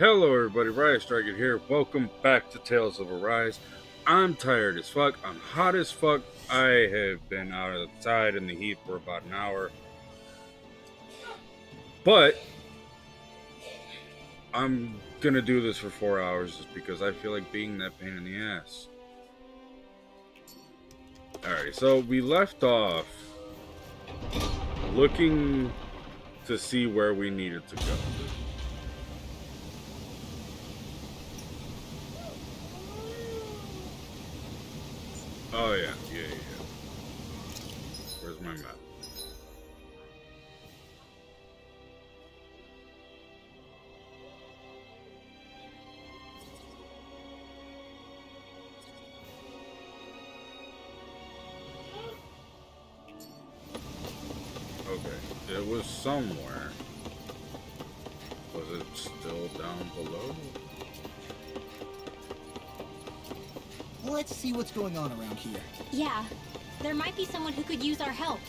Hello everybody, Rise Striker here. Welcome back to Tales of Arise. I'm tired as fuck. I'm hot as fuck. I have been outside in the heat for about an hour. But I'm gonna do this for 4 hours just because I feel like being that pain in the ass. Alright, so we left off looking to see where we needed to go. Oh yeah. Where's my map? Okay, it was somewhere. Was it still down below? Let's see what's going on around here. Yeah, there might be someone who could use our help.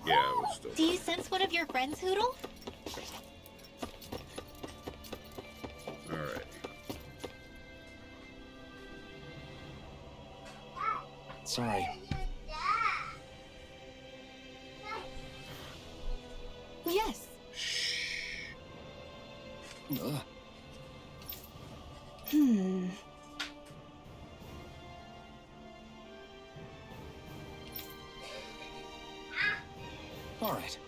Yeah, it was still. Do you sense one of your friends, Hoodle? Alright. Sorry. Yes. Hmm. All right.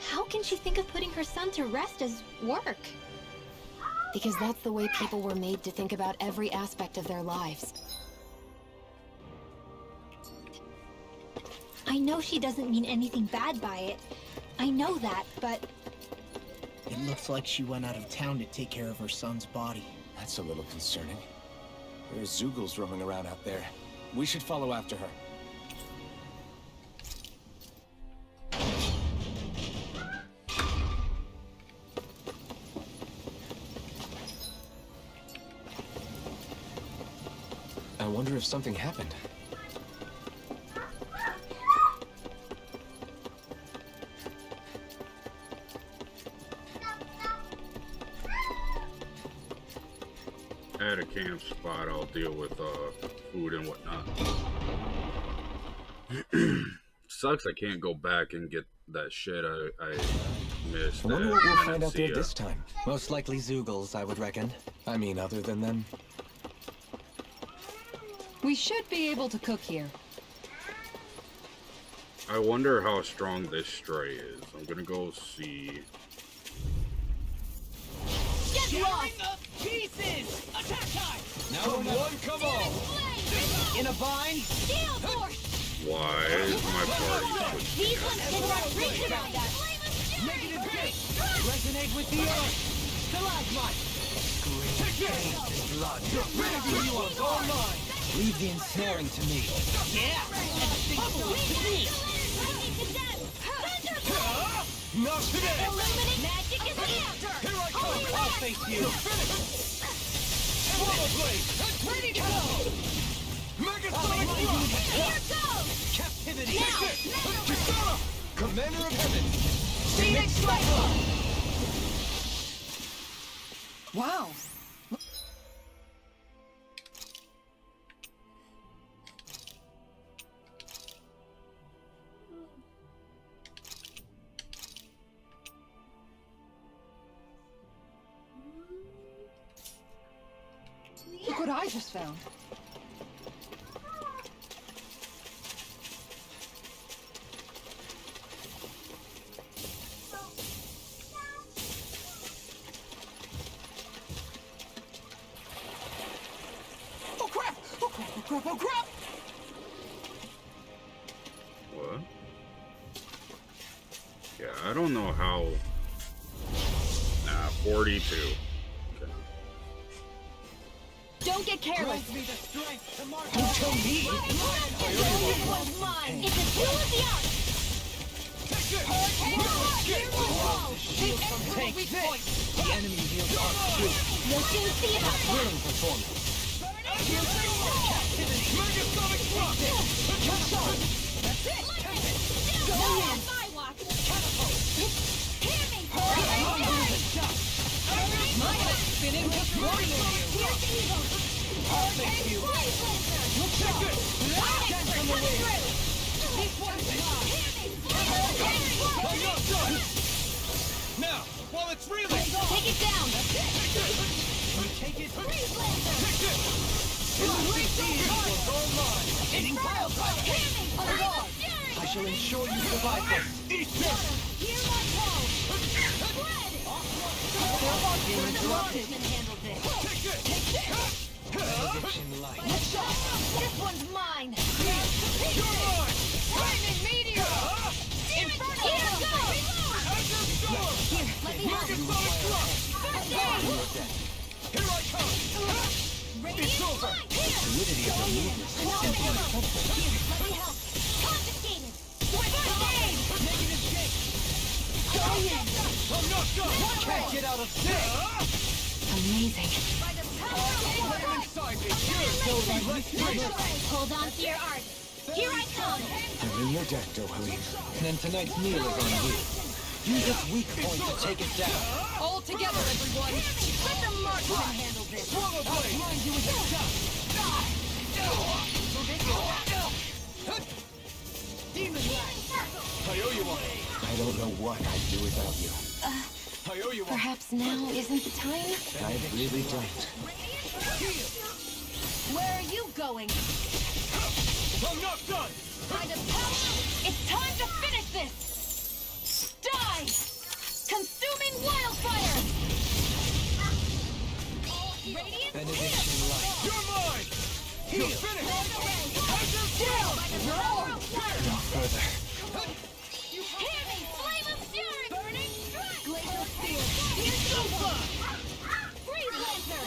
How can she think of putting her son to rest as work? Because that's the way people were made to think about every aspect of their lives. I know she doesn't mean anything bad by it. I know that, but... It looks like she went out of town to take care of her son's body. That's a little concerning. There's Zoogles roaming around out there. We should follow after her. I wonder if something happened. At a camp spot, I'll deal with food and whatnot. Sucks I can't go back and get that shit I missed. I wonder what we'll find out there this time. Most likely Zoogles, I would reckon. I mean, other than them. We should be able to cook here. I wonder how strong this stray is. I'm gonna go see. Get lost! Pieces! Attack time! Now one, come on! In a bind? Steel force! Why is my party switching? These ones can run rings around us! Negative hit! Resonate with the earth! Stalagmite! Blood! You are all mine! Leave the ensnaring to me. Yeah! Not today! Illuminate magic is after! Here I come! I'll face you! Swallow blade! Ready to go! Megasonic thrust! Here goes! Captivity! Now! Commander of Heaven! Phoenix Cyclone! Wow. Look what I just found. Oh crap! Oh crap! Oh crap! Oh crap! What? Yeah, I don't know how. Nah, 42. Okay. Don't get careless! Grant me the strength to march. You tell me! This one's mine! It's a duel of the arts! Take this! Hurricane! Take this! The enemy wields arc too. You'll soon see about that. Thrilling performance. Megasonic thrust! That's it. Go on my watch. Hear me. My head's spinning just running at you. Here's the eagle. Perfect view. Look Check it. Stand from the wing. This one's mine. I'm not done! Now, while it's reeling! Take it down. You take it. Freeze laser. Take this! All mine. Hitting pile driver. On guard. I shall ensure you survive this. Eat this! Hear my call. Spread. You're interrupted. Can handle this. Take this! Benediction light. This one's mine. You're mine! Lightning meteor. Inferno. Here goes. Azure Storm! Let me help. Megasonic thrust! First aid. Here I come! Radiant over. light. Here. Fluidity of the movement. Another ammo. Here, let me help. Confiscated. First aid. Negative shake. I'm not done! Can't get out of sight. Amazing. By the power of Let him water. inside me! Let's face. Hold on to your art. Here I come. I'm in your deck, Dohalim. Then tonight's meal is on you. Use its weak point to take it down. All together, everyone. Let the marksman handle this. Swallow blade! Blind you with a shot. Demon light. I owe you one. I don't know what I'd do without you. I owe you one. Perhaps now isn't the time? I really don't. Where are you going? I'm not done! By the power. It's time to finish this. Die. Consuming wildfire. Radiant. Benediction light. You're mine! You're finished! Azure Storm! By the power of water. No further. Hear me, flame of fury! Burning strike! Glacial spear! Here's Super! Freeze laser!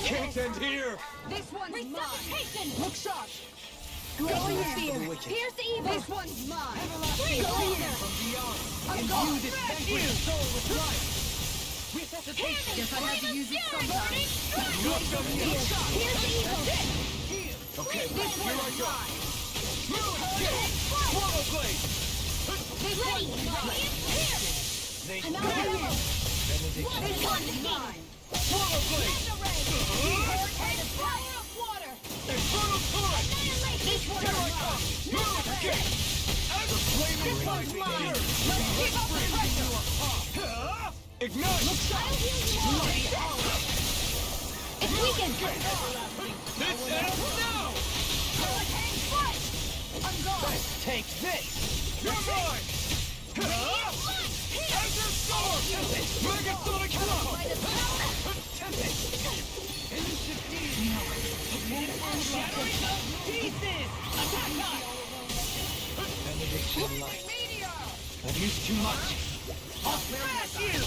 Can't end here! This one's mine. Resuscitation! Look sharp. Glacial spear! the wicked. Here's the evil! This one's mine. Freeze laser! From beyond. I'm Imbue gone. this vanquished soul with life. Resuscitation. Guess I have to use it sometime. Here's the evil! Okay, This here I one's go! mine. Swallow blade! Ready! Here! Another arrow! Benediction. This one's mine! Swallow blade! By the power of water! Infernal torrent! Annihilate! This one's mine! Move escape! As a flaming rising here! Let's keep up the pressure! Ignite! I'll heal you all! It's weakened! This ends now! Hurricane strike! I'm gone! Take this. You're mine! Azure Storm! Megasonic thrust! By the power! Benediction light. I've used too much. I'll smash you!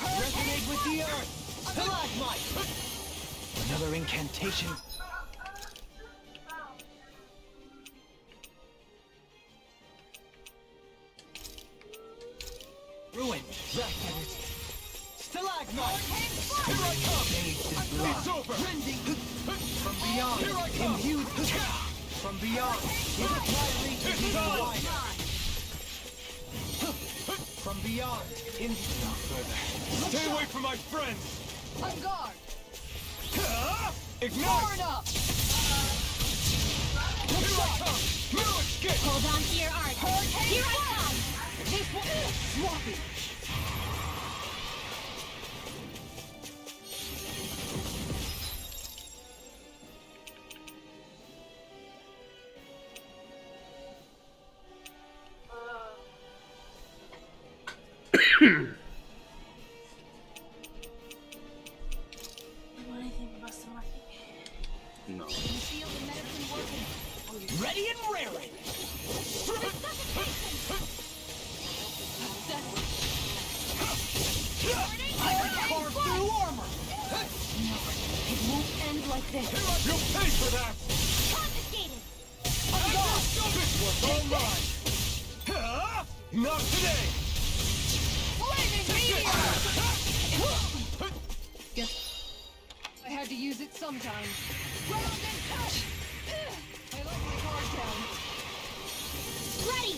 Resonate with the earth! Stalagmite! Another incantation. Ruin. Stalagmite! Here I come! It's over! From beyond. Here I come! Imbued. From beyond. His supply reach is even wider. From beyond. No further. Stay away from my friends! On guard. Ignite! Powered up. Here I come! No escape! Hold on to your art! Here I come! This one is swampy. No. Feel the medicine working. Ready and raring. I can carve through armor. It won't end like this. You'll pay for that! Confiscated! Azure Storm! Not today! Flaming meteor! Guess I had to use it sometime. Ground and cut! I let my guard down. Ready!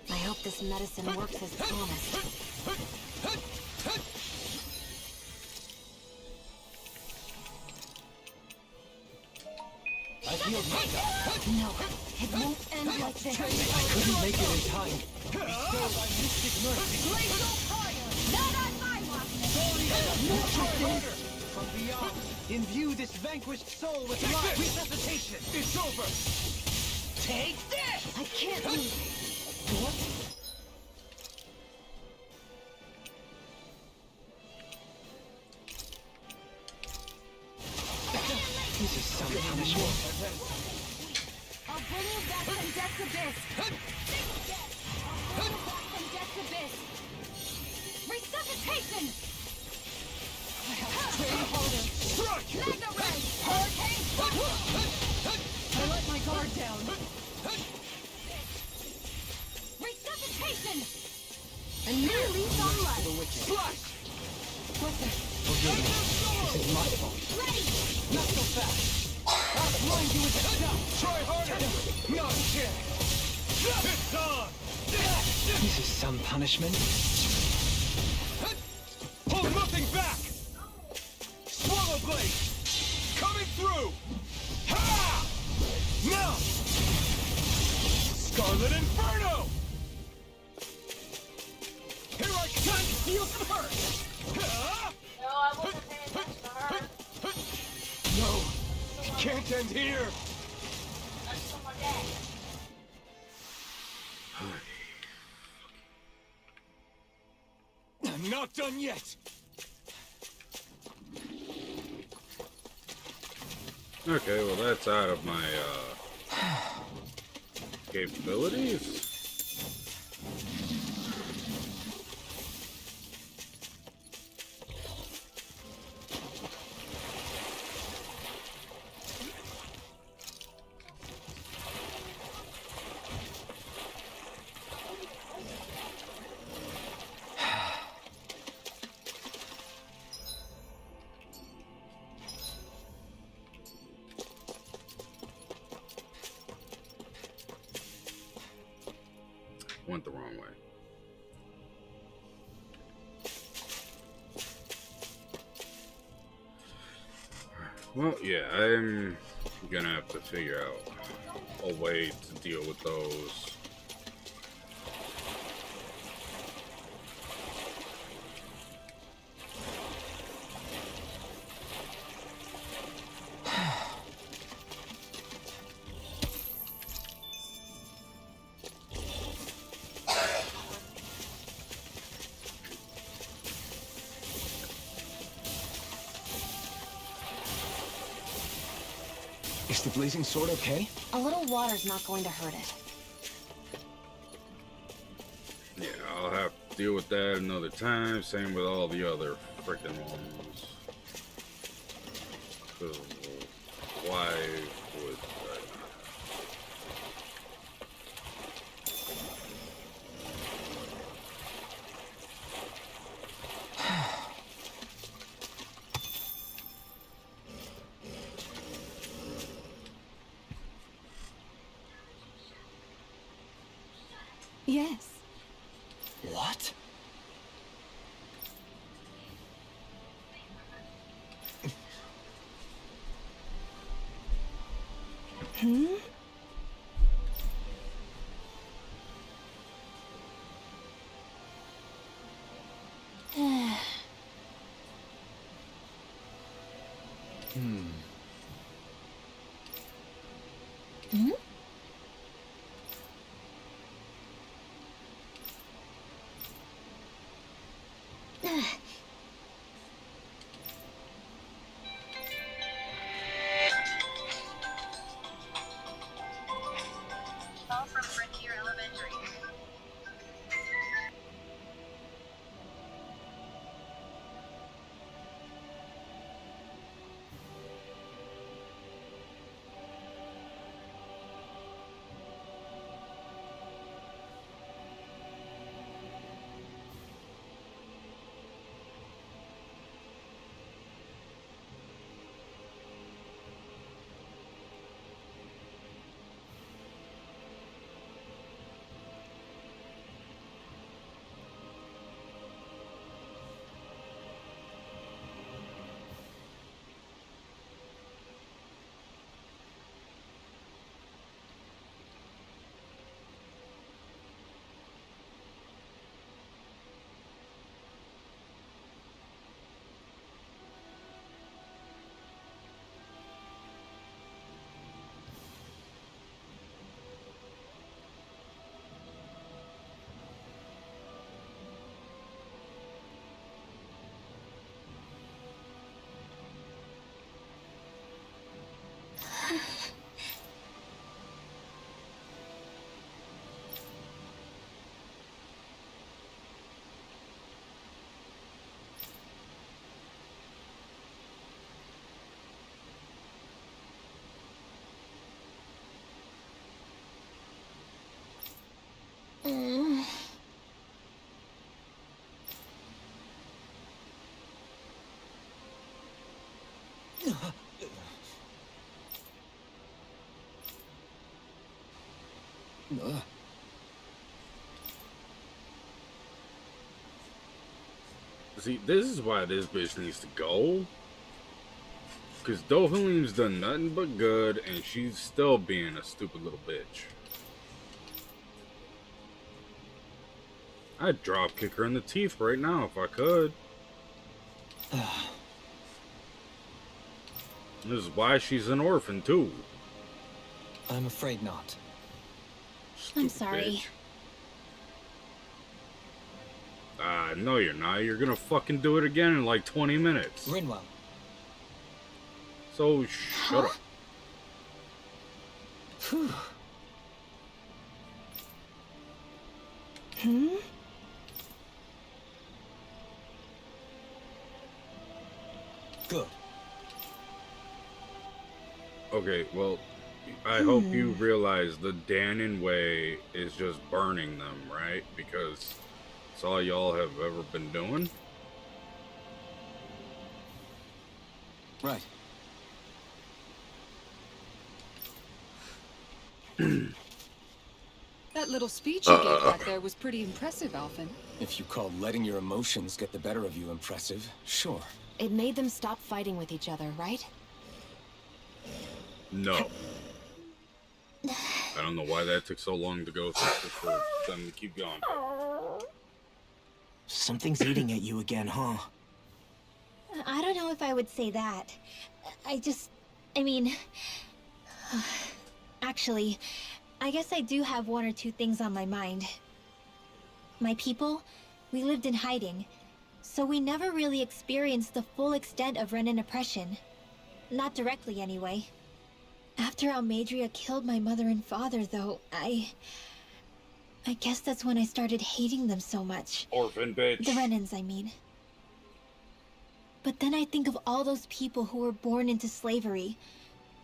I hope this medicine works as promised. I healed myself. No, it won't end like this. I couldn't make it in time. Restore by mystic mercy. Glacial fire! Not on my watch! Try harder! From beyond, imbue this vanquished soul with life. Resuscitation! It's over! Take this! I can't leave. What? This is some punishment. I'll bring you back from death's abyss! I'll bring you back from death's abyss! Resuscitation! I have to train harder. Strike! Magna Ray! Hurricane! I let my guard down. Resuscitation! A new lease on life! Slash! Listen, Forgive me. This is my fault. Ready! Not so fast. I'll blind you with a shot. Try harder. Not a chance. It's on. This is some punishment. Pull nothing back. Swallow blade. Coming through. Ha! Now. Scarlet Inferno. Here I come to feel some hurt. Ha! No, I wasn't paying attention to her. No, it can't end here. That's from my dad. I'm not done yet. Okay, well that's out of my capabilities. Went the wrong way. Well, yeah, I'm gonna have to figure out a way to deal with those. Is the blazing sword okay? A little water's not going to hurt it. Yeah, I'll have to deal with that another time. Same with all the other freaking ones. 'Cause why would I not? Yes. What? Hmm? Hmm. Hmm? Call from Frontier Elementary. Ugh. See, this is why this bitch needs to go. Because Dophalim's done nothing but good, and she's still being a stupid little bitch. I'd drop kick her in the teeth right now if I could. This is why she's an orphan, too. I'm afraid not. I'm Stupid sorry. bitch. No you're not. You're gonna fucking do it again in like 20 minutes. Rinwell, So shut up. good. Okay, well, I hope you realize the Danon way is just burning them, right? Because it's all y'all have ever been doing. Right. That little speech you gave back there was pretty impressive, Alphen. If you call letting your emotions get the better of you impressive, sure. It made them stop fighting with each other, right? No. I don't know why that took so long to go through for them to keep going. Something's eating at you again, huh? I don't know if I would say that. I mean... Actually, I guess I do have one or two things on my mind. My people, we lived in hiding, so we never really experienced the full extent of Renan oppression. Not directly, anyway. After Almadria killed my mother and father, though, I guess that's when I started hating them so much. Orphan bitch. The Renans, I mean. But then I think of all those people who were born into slavery.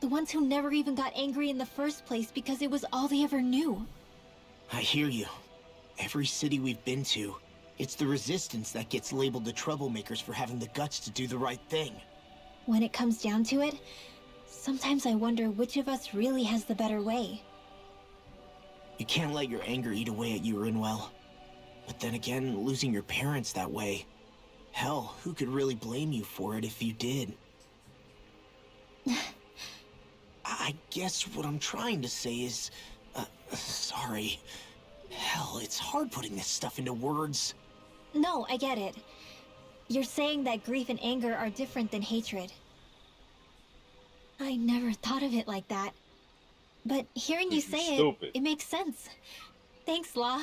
The ones who never even got angry in the first place because it was all they ever knew. I hear you. Every city we've been to, it's the resistance that gets labeled the troublemakers for having the guts to do the right thing. When it comes down to it, sometimes I wonder which of us really has the better way. You can't let your anger eat away at you, Rinwell. But then again, losing your parents that way... Hell, who could really blame you for it if you did? I guess what I'm trying to say is... sorry. Hell, it's hard putting this stuff into words. No, I get it. You're saying that grief and anger are different than hatred. I never thought of it like that. But hearing you say Stupid. it makes sense. Thanks, La.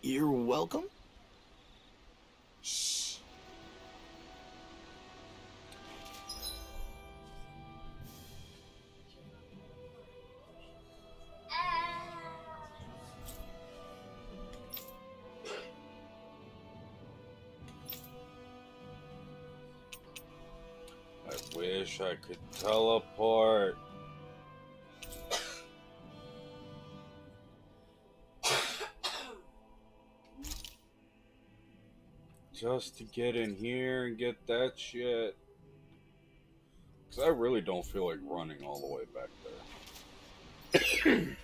You're welcome? Shh. I wish I could teleport. Just to get in here and get that shit. Because I really don't feel like running all the way back there.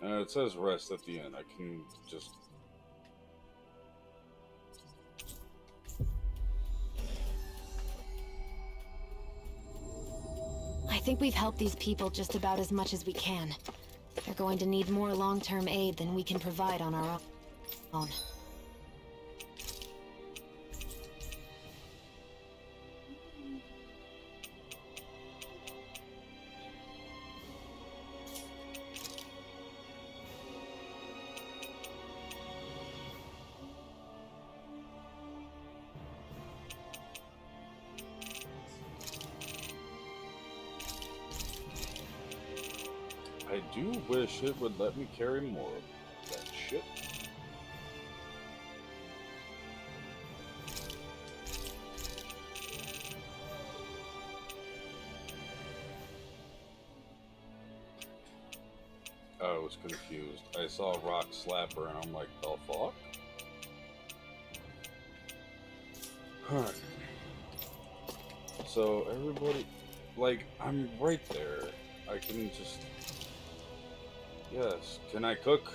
It says rest at the end. I can just... I think we've helped these people just about as much as we can. They're going to need more long-term aid than we can provide on our own. I do wish it would let me carry more of that shit. I was confused. I saw a rock slapper and I'm like, the fuck? Alright. So, everybody... Like, I'm right there. I can just... Yes. Can I cook?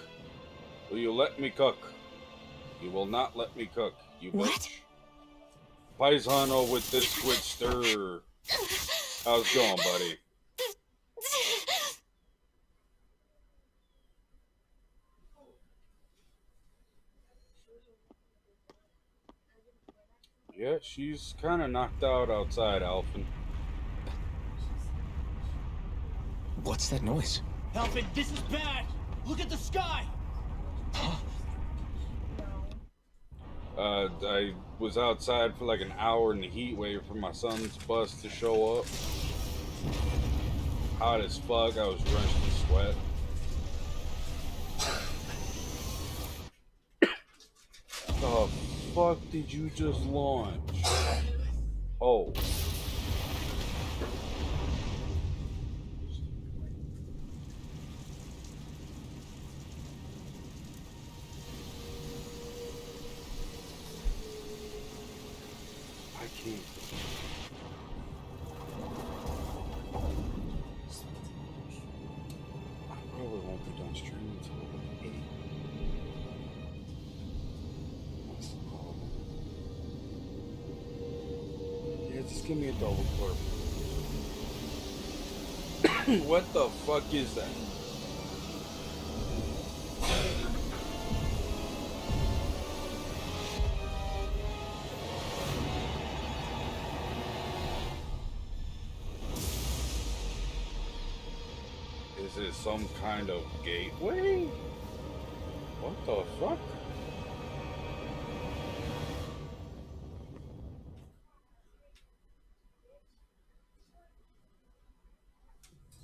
Will you let me cook? You will not let me cook. You What? bitch. Paisano with this squid stir. How's it going, buddy? Yeah, she's kind of knocked out outside, Alphen. What's that noise? Alfred, this is bad! Look at the sky! I was outside for like an hour in the heat waiting for my son's bus to show up. Hot as fuck, I was drenched in sweat. The fuck did you just launch? Oh. I can't. I probably won't be done streaming until like 8. Yeah, just give me a double corp. What the fuck is that? Is it some kind of gateway? What the fuck?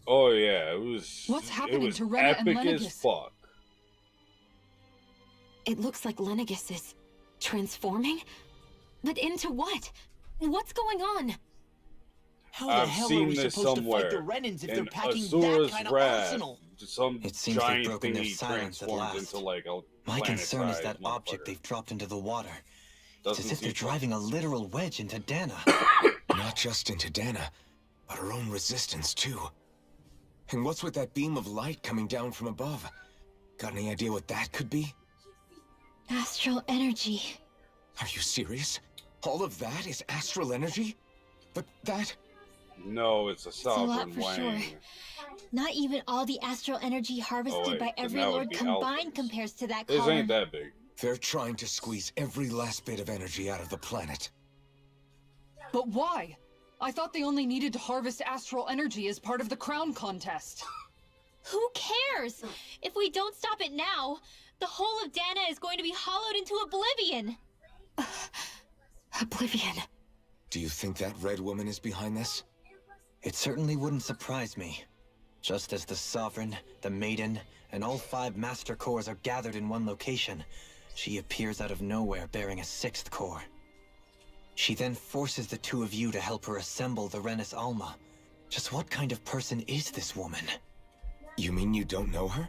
Oh yeah, it was. What's happening it was to Rena and epic as Lenegis? fuck. It looks like Lenegis is transforming? But into what? What's going on? How I've the hell are seen we this supposed to fight somewhere. the Renans if they're In packing Asura's that kind of Wrath, arsenal? some It seems they've giant broken thing their he silence at transforms last. into like a My concern is planet-sized that object motherfucker. they've dropped into the water. Doesn't It's as if they're seem- driving a literal wedge into Dana. Not just into Dana, but her own resistance too. And what's with that beam of light coming down from above? Got any idea what that could be? Astral energy. Are you serious? All of that is astral energy? But that... No, it's a It's a lot sovereign for wang. sure. Not even all the astral energy harvested wait, by then every that would lord be combined Alphans. compares to that This column. ain't that big. They're trying to squeeze every last bit of energy out of the planet. But why? I thought they only needed to harvest astral energy as part of the crown contest. Who cares? If we don't stop it now, the whole of Dana is going to be hollowed into oblivion. Oblivion. Do you think that red woman is behind this? It certainly wouldn't surprise me. Just as the Sovereign, the Maiden, and all 5 Master Cores are gathered in one location, she appears out of nowhere bearing a 6th core. She then forces the 2 of you to help her assemble the Renis Alma. Just what kind of person is this woman? You mean you don't know her?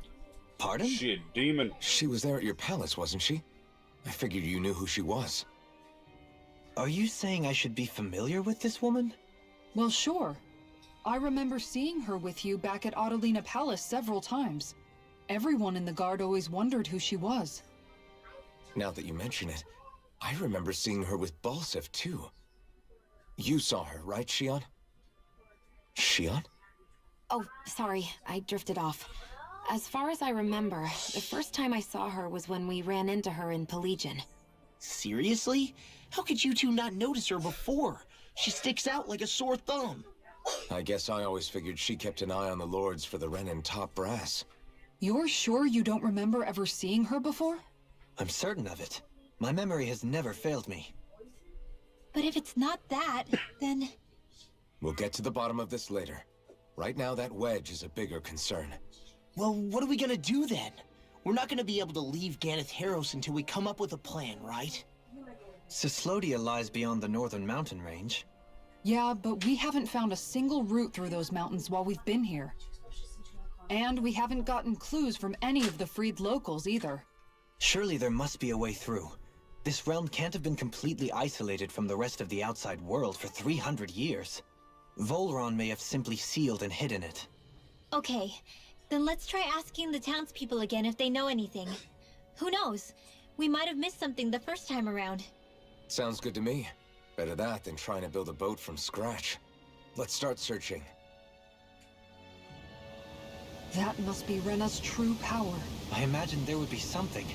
Pardon? She a demon. She was there at your palace, wasn't she? I figured you knew who she was. Are you saying I should be familiar with this woman? Well, sure. I remember seeing her with you back at Adelina Palace several times. Everyone in the guard always wondered who she was. Now that you mention it, I remember seeing her with Balsef too. You saw her, right, Shionne? Shionne? Oh, sorry, I drifted off. As far as I remember, the first time I saw her was when we ran into her in Pelagian. Seriously? How could you two not notice her before? She sticks out like a sore thumb. I guess I always figured she kept an eye on the lords for the Renin top brass. You're sure you don't remember ever seeing her before? I'm certain of it. My memory has never failed me. But if it's not that, then... We'll get to the bottom of this later. Right now, that wedge is a bigger concern. Well, what are we gonna do then? We're not gonna be able to leave Ganeth Heros until we come up with a plan, right? Cyslodia lies beyond the northern mountain range. Yeah, but we haven't found a single route through those mountains while we've been here. And we haven't gotten clues from any of the freed locals either. Surely there must be a way through. This realm can't have been completely isolated from the rest of the outside world for 300 years. Volron may have simply sealed and hidden it. Okay, then let's try asking the townspeople again if they know anything. Who knows? We might have missed something the first time around. Sounds good to me. Better that than trying to build a boat from scratch. Let's start searching. That must be Rena's true power. I imagined there would be something,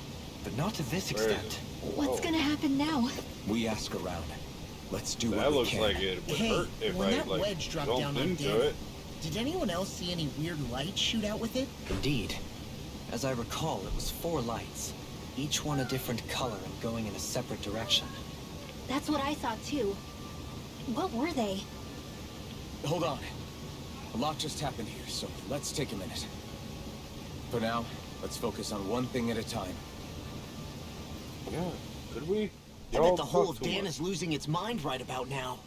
but not to this extent. What's gonna happen now? We ask around. Let's do what That we looks can. like it would hurt if when I that wedge dropped down jumped on into Dana, it. did anyone else see any weird lights shoot out with it? Indeed. As I recall, it was 4 lights, each one a different color and going in a separate direction. That's what I saw too. What were they? Hold on. A lot just happened here, so let's take a minute. For now, let's focus on one thing at a time. Yeah, could we? I Y'all bet the whole talk of too Dan much. is losing its mind right about now.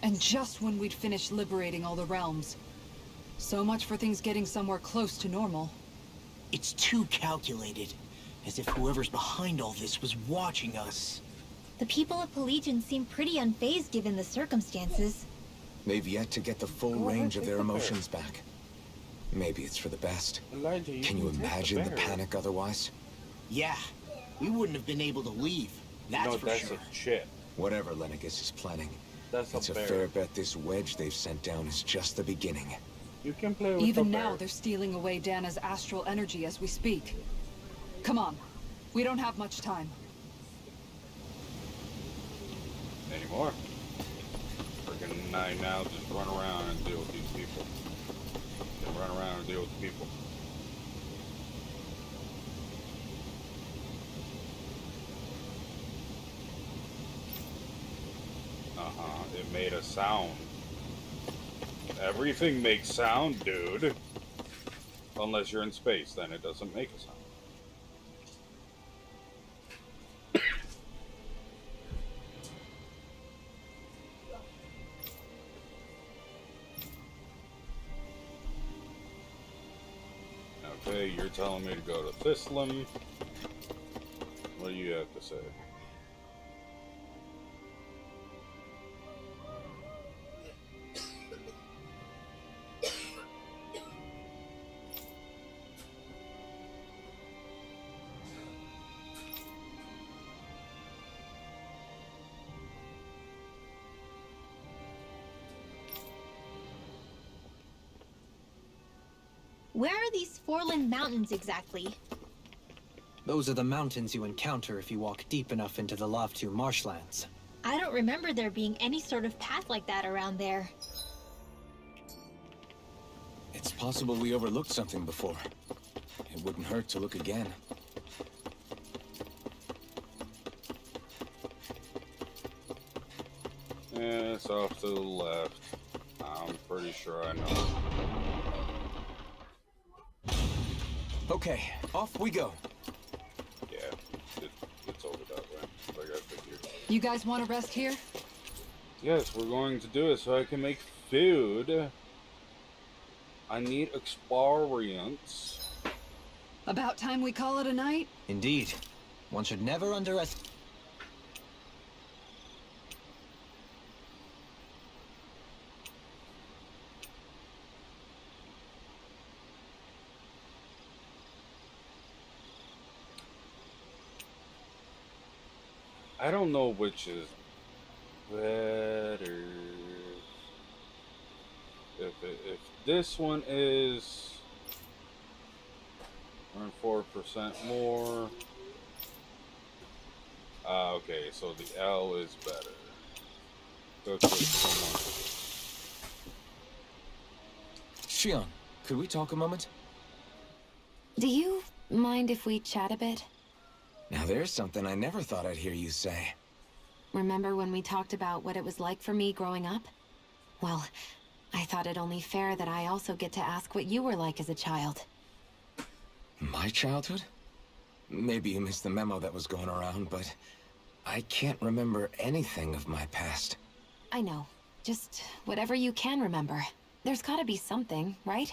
And just when we'd finished liberating all the realms. So much for things getting somewhere close to normal. It's too calculated. As if whoever's behind all this was watching us. The people of Pelegion seem pretty unfazed given the circumstances. They've yet to get the full range of their emotions back. Maybe it's for the best. Elijah, Can you can take imagine the bear. panic otherwise? Yeah, we wouldn't have been able to leave. That's No, for that's sure. a chip. Whatever Lennigus is planning, That's it's a a bear. fair bet this wedge they've sent down is just the beginning. You can play with Even the now, bear. they're stealing away Dana's astral energy as we speak. Come on. We don't have much time. Anymore. Freaking 9 now, just run around and deal with these people. Just run around and deal with the people. It made a sound. Everything makes sound, dude. Unless you're in space, then it doesn't make a sound. Okay, you're telling me to go to Thislim. What do you have to say? Where are these Forland Mountains exactly? Those are the mountains you encounter if you walk deep enough into the Lavtu marshlands. I don't remember there being any sort of path like that around there. It's possible we overlooked something before. It wouldn't hurt to look again. Yeah, it's off to the left. I'm pretty sure I know. Okay, off we go. Yeah, it's over that way. Like I figured. You guys want to rest here? Yes, we're going to do it so I can make food. I need experience. About time we call it a night? Indeed. One should never underestimate. I don't know which is better. If this one is 4% more. Okay, so the L is better. Go to someone. Shionne, could we talk a moment? Do you mind if we chat a bit? Now there's something I never thought I'd hear you say. Remember when we talked about what it was like for me growing up? Well, I thought it only fair that I also get to ask what you were like as a child. My childhood? Maybe you missed the memo that was going around, but I can't remember anything of my past. I know. Just whatever you can remember. There's gotta be something, right?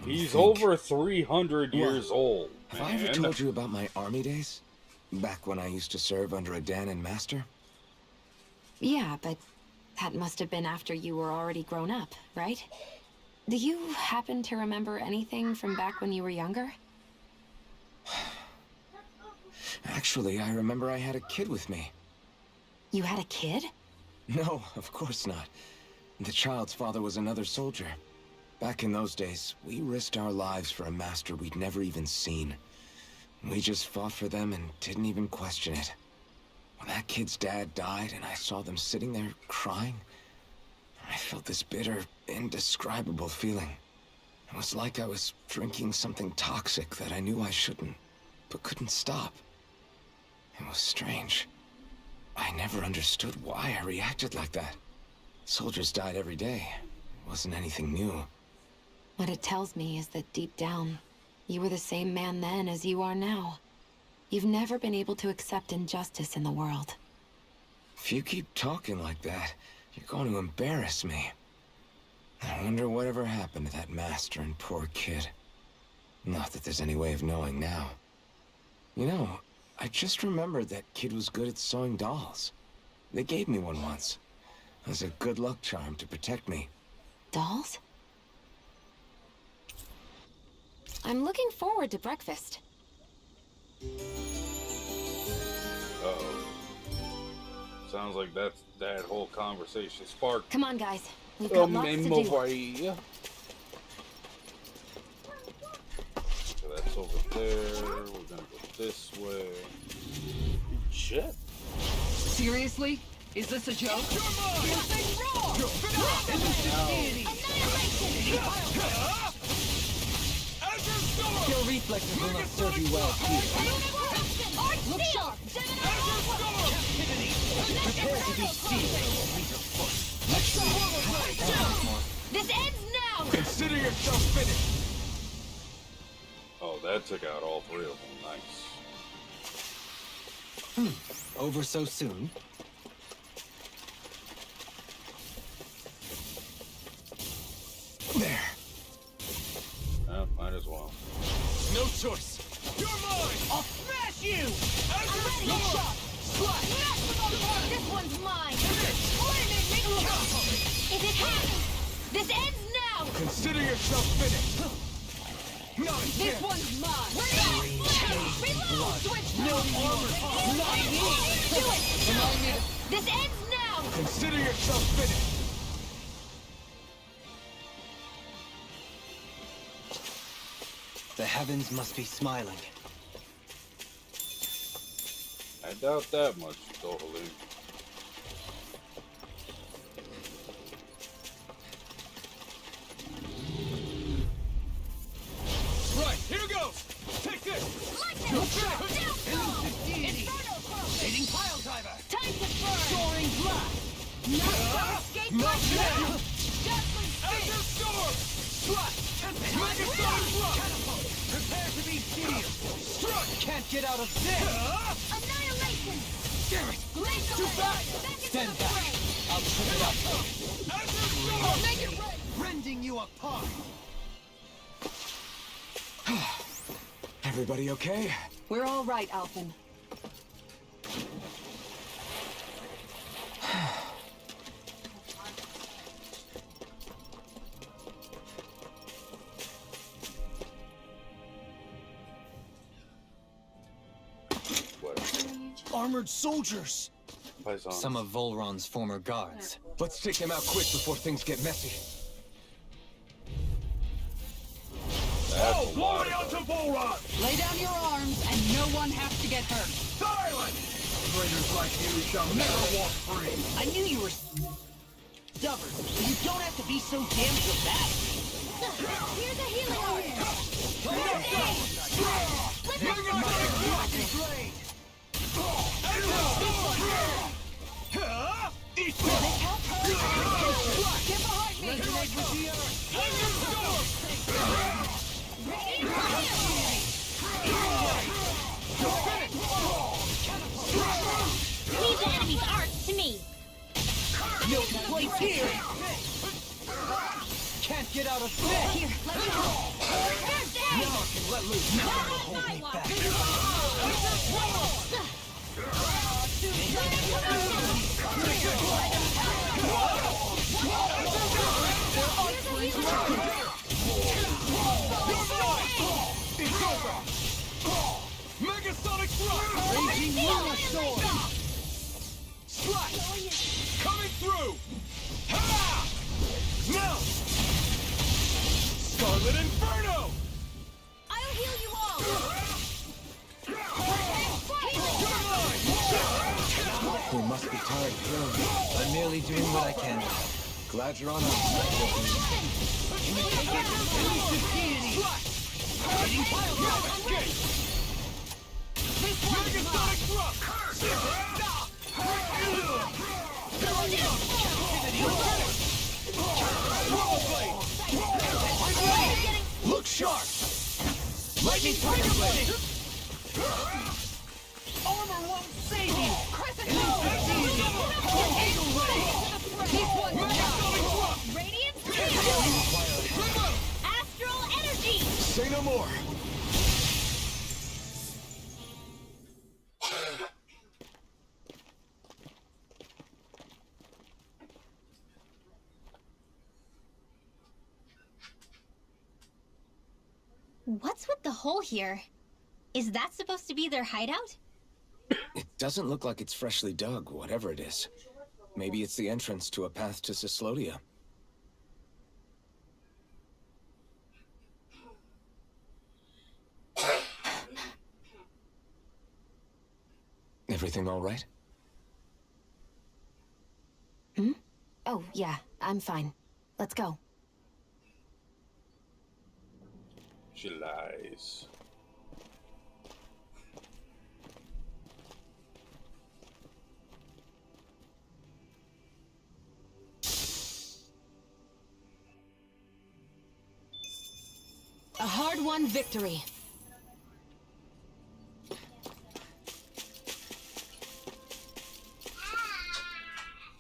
He's over 300 years old. Have I ever man. told you about my army days? Back when I used to serve under a Danon master? Yeah, but that must have been after you were already grown up, right? Do you happen to remember anything from back when you were younger? Actually, I remember I had a kid with me. You had a kid? No, of course not. The child's father was another soldier. Back in those days, we risked our lives for a master we'd never even seen. We just fought for them and didn't even question it. When that kid's dad died and I saw them sitting there crying, I felt this bitter, indescribable feeling. It was like I was drinking something toxic that I knew I shouldn't, but couldn't stop. It was strange. I never understood why I reacted like that. Soldiers died every day. It wasn't anything new. What it tells me is that deep down, you were the same man then as you are now. You've never been able to accept injustice in the world. If you keep talking like that, you're going to embarrass me. I wonder whatever happened to that master and poor kid. Not that there's any way of knowing now. You know, I just remembered that kid was good at sewing dolls. They gave me one once. It was a good luck charm to protect me. Dolls? I'm looking forward to breakfast. Uh-oh. Sounds like that's that whole conversation sparked. Come on, guys. We've got lots to do. So that's over there. We're gonna go this way. Shit. Seriously? Is this a joke? Something wrong! Your reflexes will not serve you well, Peter. Look sharp! Prepare to be seized. This ends now! Consider yourself finished! Oh, that took out all three of them. Nice. Over so soon? There. Might as well. No choice. You're mine! I'll smash you! I'm ready to shot! Smash them all apart! This one's mine! If it happens, this ends now! Consider yourself finished. Not This again. one's mine! Reload! Switch! No armor. Not me! Do it! This ends now! Consider yourself finished. The heavens must be smiling. I doubt that much, totally. Right, here goes. Take this. Hitting pile driver. Time to burn! Soaring blast! Escape Not right now. now! Dazzling Azure spin! storm. Thrust. Megasonic thrust. Prepare to be sealed. Strike. Can't get out of this! Annihilation! Damn it. Blaze Too away! fast. Back into Stand the back. fray! I'll trip it up. Azure storm. Make it right! Rending you apart. Everybody okay? We're all right, Alphen. Whatever. Armored soldiers! Pythons. Some of Volron's former guards. Let's take them out quick before things get messy. That's a lot Glory of onto Volron. Lay down your arms, and no one has to get hurt. Silence. Traitors like you shall never walk free. I knew you were stubborn, but you don't have to be so damn dramatic. Here's a healing order! Bring it on. Eat this. Get behind me! Resonate with the earth. Azure storm. Leave the enemy's art to me! No place here! Can't get out of this! Here, let me help! First Now I can let loose. Hold me back. It's over! Megasonic thrust! Raging Luna Sword! Slash! Coming through! Ha! Now! Scarlet Inferno! I'll heal you all! You must be tired of healing me. I'm merely doing what I can. Glad you're on our side. Megasonic thrust! Look sharp! Lightning Tiger Blade! Armor won't save you! Radiant Remo! Astral energy! Say no more! What's with the hole here? Is that supposed to be their hideout? It doesn't look like it's freshly dug, whatever it is. Maybe it's the entrance to a path to Cyslodia. Everything all right? Hmm? Oh, yeah, I'm fine. Let's go. She lies. A hard-won victory.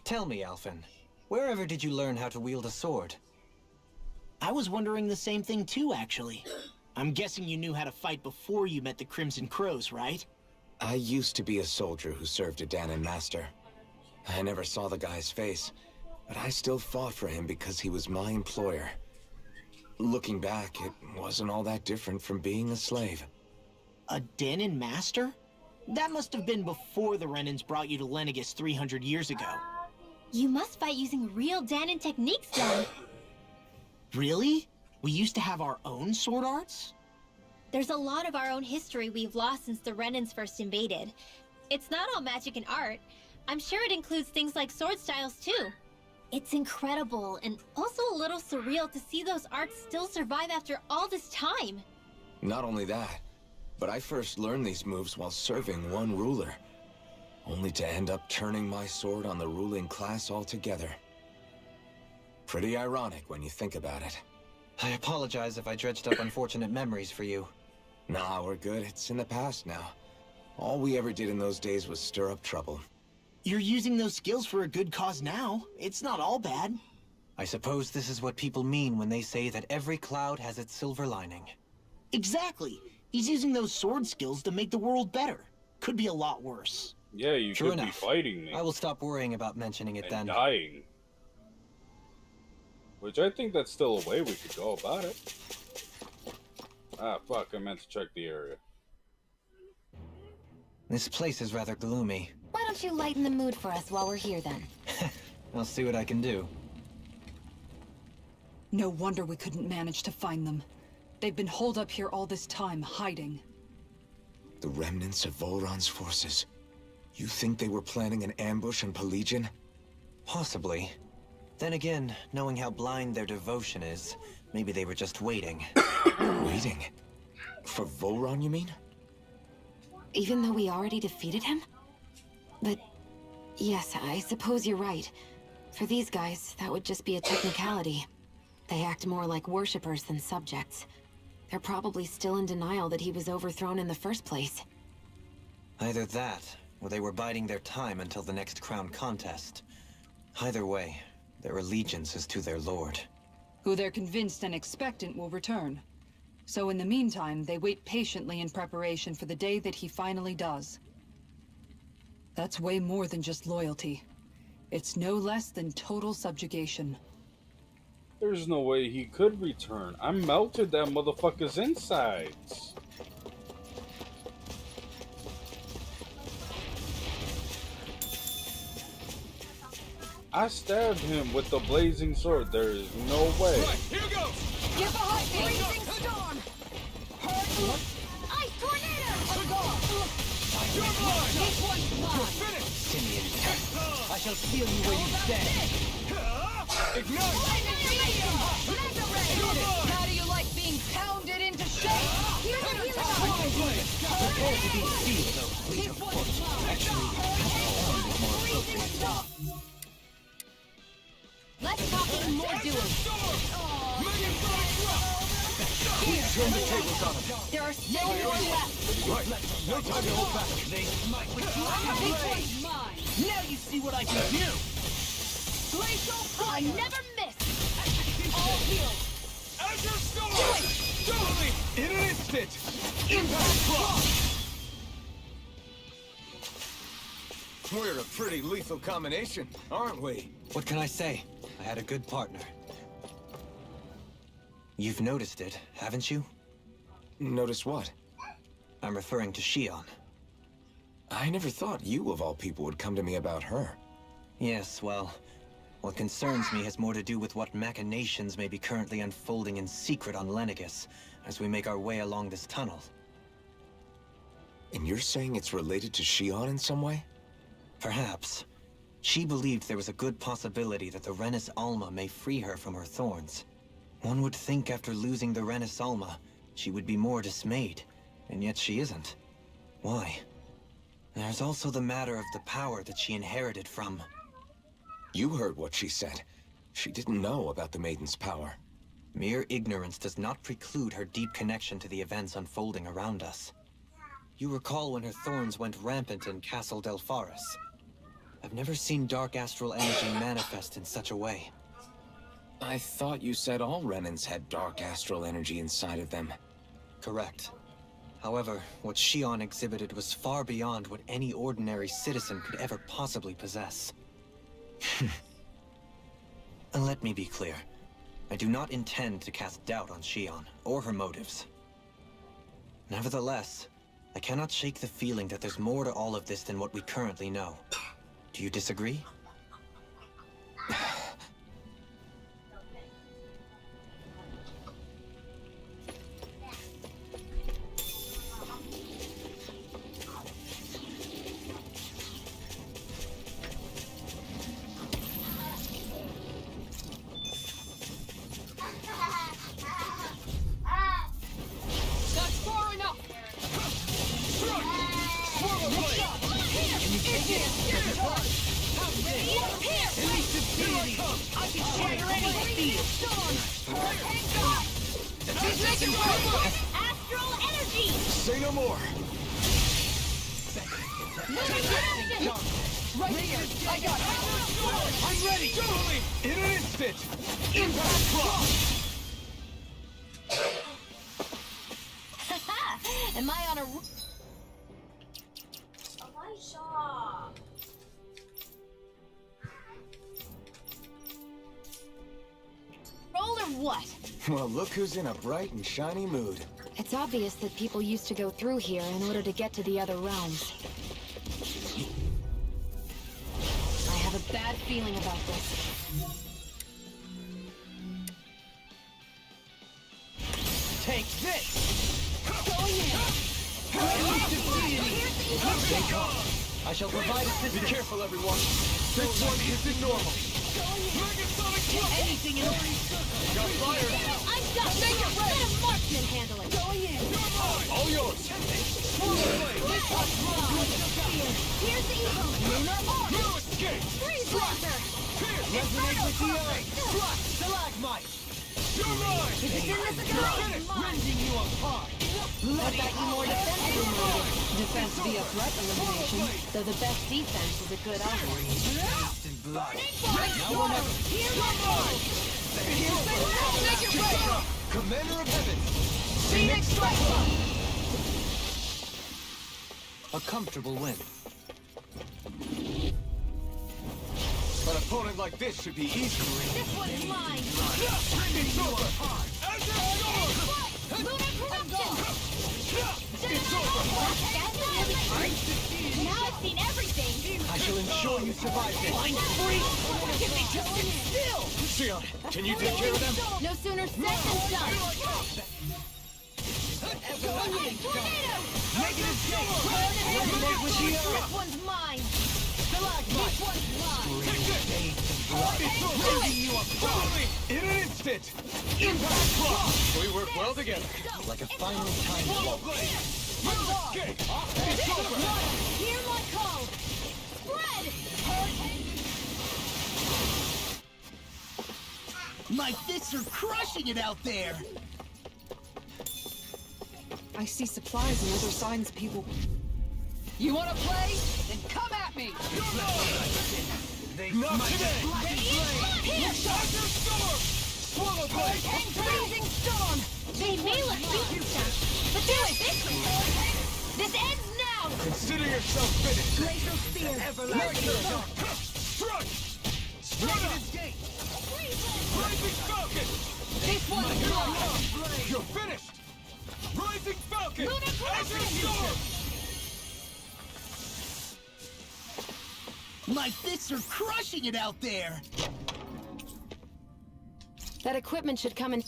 Tell me, Alphen, wherever did you learn how to wield a sword? I was wondering the same thing too, actually. I'm guessing you knew how to fight before you met the Crimson Crows, right? I used to be a soldier who served a Danon master. I never saw the guy's face, but I still fought for him because he was my employer. Looking back, it wasn't all that different from being a slave. A Danon master? That must have been before the Renans brought you to Lenegis 300 years ago. You must fight using real Danon techniques then. Really? We used to have our own sword arts? There's a lot of our own history we've lost since the Renans first invaded. It's not all magic and art. I'm sure it includes things like sword styles too. It's incredible and also a little surreal to see those arts still survive after all this time. Not only that, but I first learned these moves while serving one ruler, only to end up turning my sword on the ruling class altogether. Pretty ironic when you think about it. I apologize if I dredged up unfortunate memories for you. Nah, we're good. It's in the past now. All we ever did in those days was stir up trouble. You're using those skills for a good cause now. It's not all bad. I suppose this is what people mean when they say that every cloud has its silver lining. Exactly. He's using those sword skills to make the world better. Could be a lot worse. Yeah, you True could enough. be fighting me I will stop worrying about mentioning it and then. dying. Which I think that's still a way we could go about it. Ah, fuck, I meant to check the area. This place is rather gloomy. Why don't you lighten the mood for us while we're here then? I'll see what I can do. No wonder we couldn't manage to find them. They've been holed up here all this time, hiding. The remnants of Volron's forces. You think they were planning an ambush on Pelegion? Possibly. Then again, knowing how blind their devotion is, maybe they were just waiting. Waiting? For Volron, you mean? Even though we already defeated him? But yes, I suppose you're right. For these guys, that would just be a technicality. They act more like worshippers than subjects. They're probably still in denial that he was overthrown in the first place. Either that, or they were biding their time until the next crown contest. Either way, their allegiance is to their lord. Who they're convinced and expectant will return. So in the meantime, they wait patiently in preparation for the day that he finally does. That's way more than just loyalty. It's no less than total subjugation. There's no way he could return. I melted that motherfucker's insides. I stabbed him with the blazing sword. There is no way. Right, here goes! Get behind me! Freezing storm! Hurt! Ice tornado! I'm gone! You're mine! This one's mine! Finish! Simeon, I shall feel you where you stand! Ignite! How do you like being pounded into shape? Here's a healing! prepare to be sealed, though. Fleet of foot. Actually, Freezing storm! Let's talk some more doing. Turn the tables on him! There are still more left. Right, no time to hold back! This one's mine. Now you see what I can do. Glacial fire. I never miss. All healed. Azure Storm! Totally! In an instant! Impact Frost! We're a pretty lethal combination, aren't we? what can I say? I had a good partner. You've noticed it, haven't you? Notice what? I'm referring to Shionne. I never thought you, of all people, would come to me about her. Yes, well, what concerns me has more to do with what machinations may be currently unfolding in secret on Lenegis as we make our way along this tunnel. And you're saying it's related to Shionne in some way? Perhaps. She believed there was a good possibility that the Renis Alma may free her from her thorns. One would think after losing the Renis Alma, she would be more dismayed, and yet she isn't. Why? There's also the matter of the power that she inherited from... You heard what she said. She didn't know about the Maiden's power. Mere ignorance does not preclude her deep connection to the events unfolding around us. You recall when her thorns went rampant in Castle Delpharis. I've never seen dark astral energy manifest in such a way. I thought you said all Renans had dark astral energy inside of them. Correct. However, what Shionne exhibited was far beyond what any ordinary citizen could ever possibly possess. And let me be clear. I do not intend to cast doubt on Shionne, or her motives. Nevertheless, I cannot shake the feeling that there's more to all of this than what we currently know. Do you disagree? That's far enough. I can shatter any speed. Astral energy. Say no more! Right here. I got it. I'm ready! Totally! In an instant! Impact Frost! Am I on a... roll or what? Well, look who's in a bright and shiny mood. It's obvious that people used to go through here in order to get to the other realms. I have a bad feeling about this. Take this. Going in. Stay calm. I shall provide assistance. Be careful, everyone! This one isn't normal! Anything in the Got fire! I've got it! Let a marksman handle it! Going in. All yours! Here's the evil! Lunar Orb! No escape! Freeze laser! Resonate with the eye. Stalagmite. You're mine! If it's in the sky, it's mine! Rending you apart. Let that be more defensive. Defense via threat elimination. Though the best defense is a good omen. Now or never. Here we go. Make it right. Commander of Heaven! Phoenix Striker! A comfortable win. An opponent like this should be easy. This one's mine! It's over! Lunar Corruption! It's over! That's really hard! Now I've seen everything! I shall ensure you survive this. Mind free! Give me just still! Shionne, can you take care of them? No sooner said than done! Tornado! Negative This one's mine! This one's mine! It's over! You are falling in an instant! Impact block! We work well together. Like a finely timed blow. Escape! It's over! Hear my call! Spread! My fists are crushing it out there! I see supplies and other signs people... You wanna play? Then come at me! Not today! Here! Storm! Swallow blade! Freezing storm! They may look cute and stuff, but they're efficient! This ends now! Consider yourself finished! Glacial spear! Everlasting strike! Strike! Rising Falcon! This one's mine! You're finished! Rising Falcon! Lunar Azure Corruption! Storm! My fists are crushing it out there! That equipment should come in.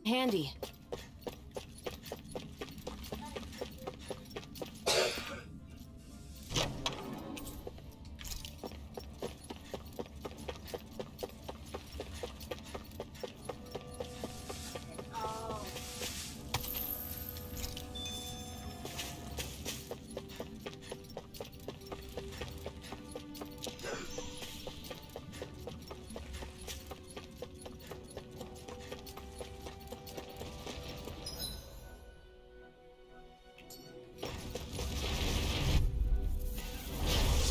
Handy.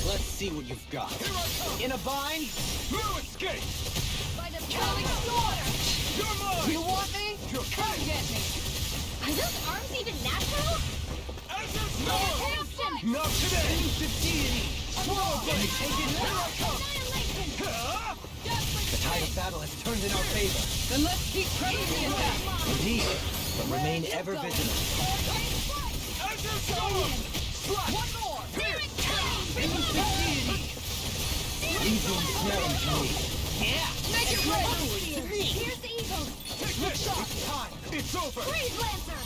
Let's see what you've got. In a bind? No escape! By the killing slaughter! You're mine! You want me? Come get me! Are those arms even natural? Azure Storm! Corruption! Not today! Swallow blade! Take it now! Annihilation! The tide of battle has turned in our favor. Then let's keep pressing the attack! Indeed, but remain ever vigilant. Azure Storm! One more! Leave them smelling to me. Make it ready! Here's the eagle! Take this! It's time! It's over! Freeze Lancer!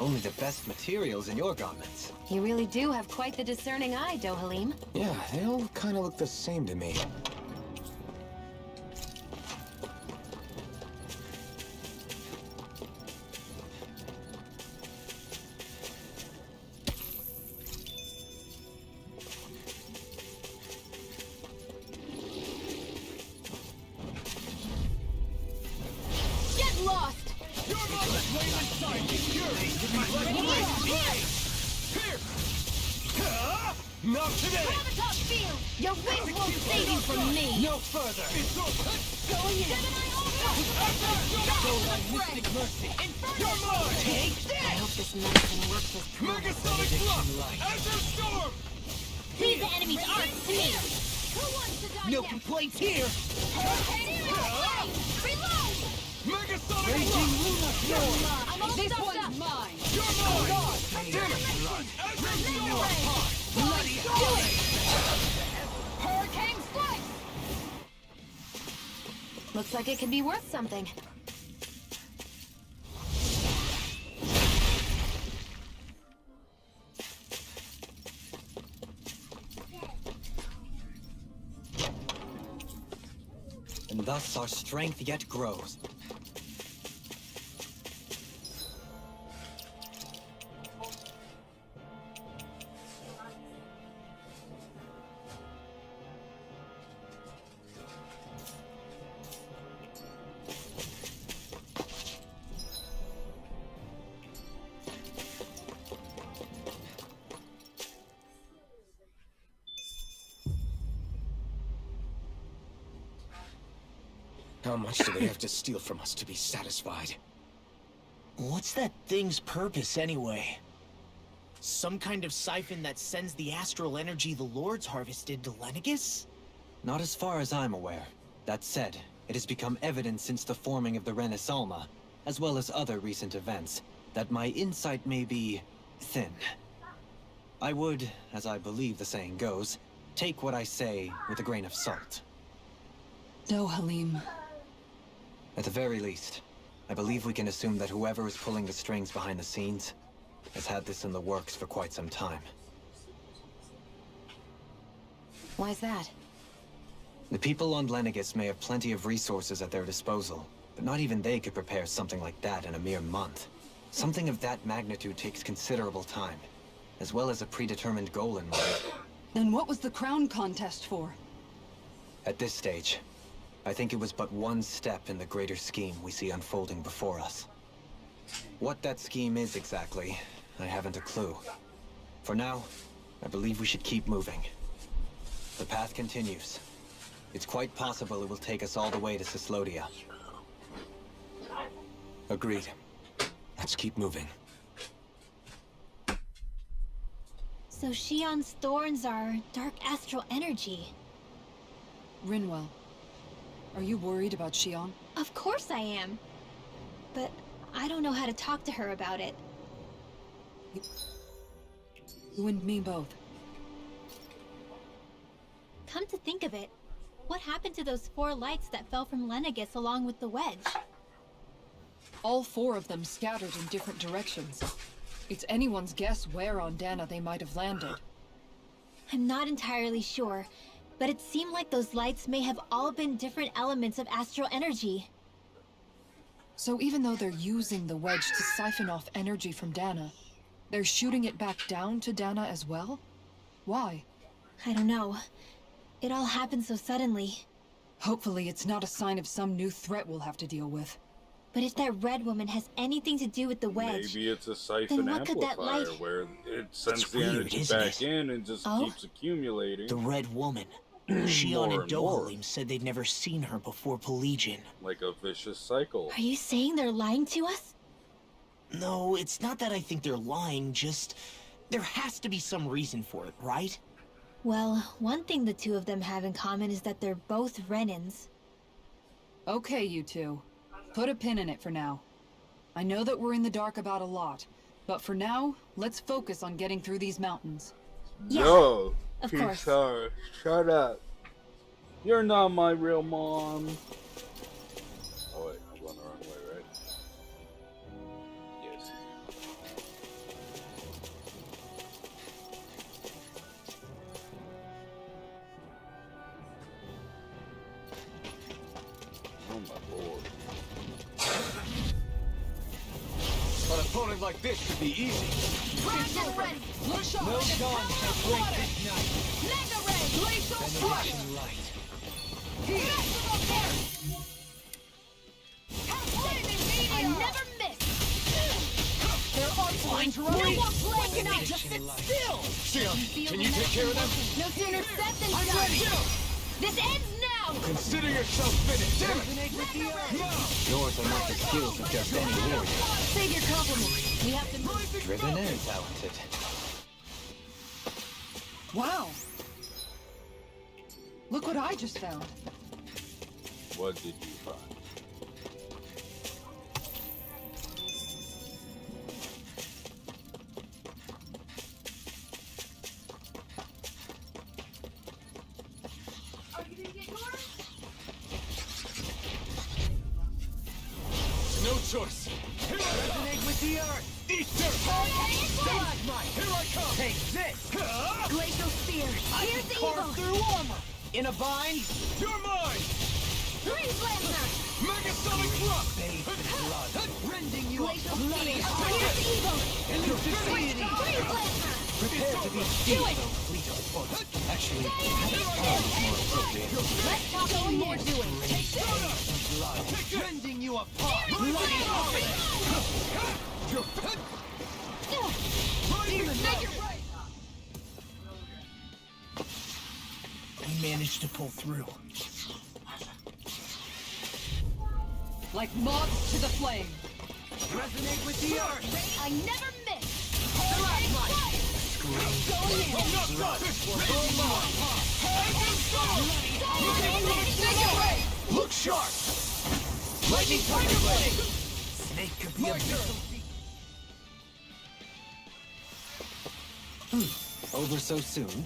Only the best materials in your garments. You really do have quite the discerning eye, Dohalim. Yeah, they all kind of look the same to me. Get lost! Your mother! Flame inside me! Fury! Pierce! Not today! Gravitas field! Your wings won't save you from me! No further! It's over! Going in! Gemini Ultra! Go like mystic mercy! Inferno! You're mine! Take I this! hope this medicine works as promised. Megasonic Block! Azure Storm! Leave the enemy's arts to me! Who wants to die No next? complaints here! Reload! Megasonic Raging Block! Luna Storm! I'm all This stuffed one's up! mine! You're mine! Damn it! Azure Storm! Bloody Hurricane Slice! Looks like it could be worth something. And thus our strength yet grows. How much do they have to steal from us to be satisfied? What's that thing's purpose, anyway? Some kind of siphon that sends the astral energy the Lords harvested to Lenegus? Not as far as I'm aware. That said, it has become evident since the forming of the Renaissance, as well as other recent events, that my insight may be thin. I would, as I believe the saying goes, take what I say with a grain of salt. No, Halim. At the very least, I believe we can assume that whoever is pulling the strings behind the scenes has had this in the works for quite some time. Why's that? The people on Lenegus may have plenty of resources at their disposal, but not even they could prepare something like that in a mere month. Something of that magnitude takes considerable time, as well as a predetermined goal in mind. Then what was the crown contest for? At this stage, I think it was but one step in the greater scheme we see unfolding before us. What that scheme is exactly, I haven't a clue. For now, I believe we should keep moving. The path continues. It's quite possible it will take us all the way to Cyslodia. Agreed. Let's keep moving. So Shionne's thorns are dark astral energy. Rinwell, are you worried about Shionne? Of course I am. But I don't know how to talk to her about it. You and me both. Come to think of it, what happened to those 4 lights that fell from Lenegus along with the wedge? All 4 of them scattered in different directions. It's anyone's guess where on Dana they might have landed. I'm not entirely sure, but it seemed like those lights may have all been different elements of astral energy. So even though they're using the wedge to siphon off energy from Dana, they're shooting it back down to Dana as well? Why? I don't know. It all happened so suddenly. Hopefully it's not a sign of some new threat we'll have to deal with. But if that red woman has anything to do with the wedge, maybe it's a siphon then what could that amplifier light... where it sends It's the weird, energy isn't back it? in and just Oh? keeps accumulating. The Red Woman. More Shionne and and more. Dohalim said they'd never seen her before Pelegion. Like a vicious cycle. Are you saying they're lying to us? No, it's not that I think they're lying, just... there has to be some reason for it, right? Well, one thing the 2 of them have in common is that they're both Renans. Okay, you 2. Put a pin in it for now. I know that we're in the dark about a lot, but for now, let's focus on getting through these mountains. Yeah, Yo, of course. Pixar, shut up. You're not my real mom. Oh wait, I'm going the wrong way, right? Yes. Oh my lord. An opponent like this should be easy. Dragon ready! Push on! No dawn shall break this night. Mega ray! Glacial strike! Benediction light. Maximum burst! I never miss! There are points running! No more playing tonight! Just sit still! Shionne, can you take care of them? No sooner said than I'm done! ready! This ends now! Consider yourself finished. Damn it! Resonate with the earth. Yours are not the skills of just any warrior. Save your compliments. We have to move. Driven and talented. Wow! Look what I just found. What did you find? No choice. Resonate with the earth. Eat dirt. Stage might. Here I come. Take this. Glacial spear. Here's the Carve evil. through armor. In a bind. You're mine. Freeze Lancer. Megasonic drop. Bathed in blood. Rending you a Glacial bloody spear. heart. Here's the evil. Elucidity. Freeze Lancer. Prepare to be Do sealed, it. though fleet of foot. Actually, Let's talk about more doing. Take Blood. Rending you apart. Bloody Make it right. We managed to pull through. Like moths to the flame. Resonate with the earth. I never miss. Look sharp. Lightning Tiger Blade. Snake of the abyss. Over so soon?